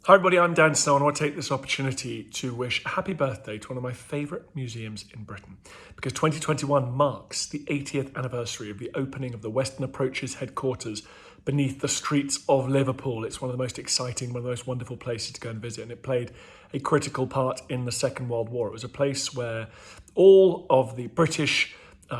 Hi everybody, I'm Dan Snow and I want to take this opportunity to wish a happy birthday to one of my favourite museums in Britain, because 2021 marks the 80th anniversary of the opening of the Western Approaches headquarters beneath the streets of Liverpool. It's one of the most exciting, one of the most wonderful places to go and visit, and it played a critical part in the Second World War. It was a place where all of the British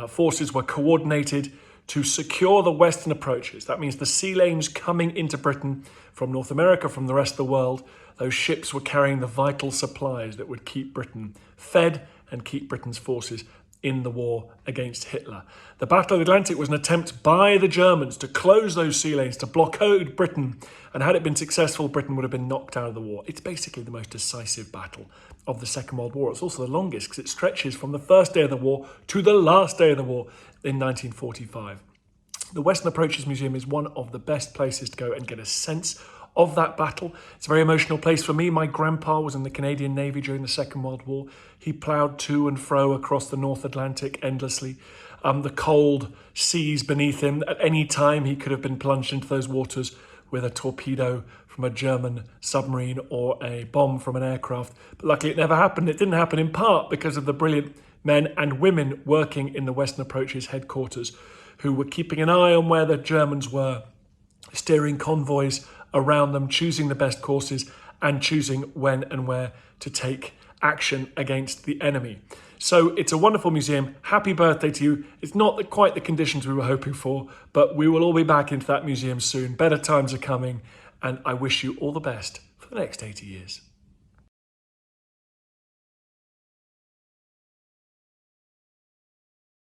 forces were coordinated to secure the Western approaches. That means the sea lanes coming into Britain from North America, from the rest of the world. Those ships were carrying the vital supplies that would keep Britain fed and keep Britain's forces in the war against Hitler. The Battle of the Atlantic was an attempt by the Germans to close those sea lanes, to blockade Britain, and had it been successful, Britain would have been knocked out of the war. It's basically the most decisive battle of the Second World War. It's also the longest because it stretches from the first day of the war to the last day of the war in 1945. The Western Approaches Museum is one of the best places to go and get a sense of that battle. It's a very emotional place for me. My grandpa was in the Canadian Navy during the Second World War. He ploughed to and fro across the North Atlantic endlessly. The cold seas beneath him. At any time, he could have been plunged into those waters with a torpedo from a German submarine or a bomb from an aircraft. But luckily, it never happened. It didn't happen in part because of the brilliant men and women working in the Western Approaches headquarters, who were keeping an eye on where the Germans were, steering convoys around them, choosing the best courses, and choosing when and where to take action against the enemy. So it's a wonderful museum. Happy birthday to you. It's not quite the conditions we were hoping for, but we will all be back into that museum soon. Better times are coming, and I wish you all the best for the next 80 years.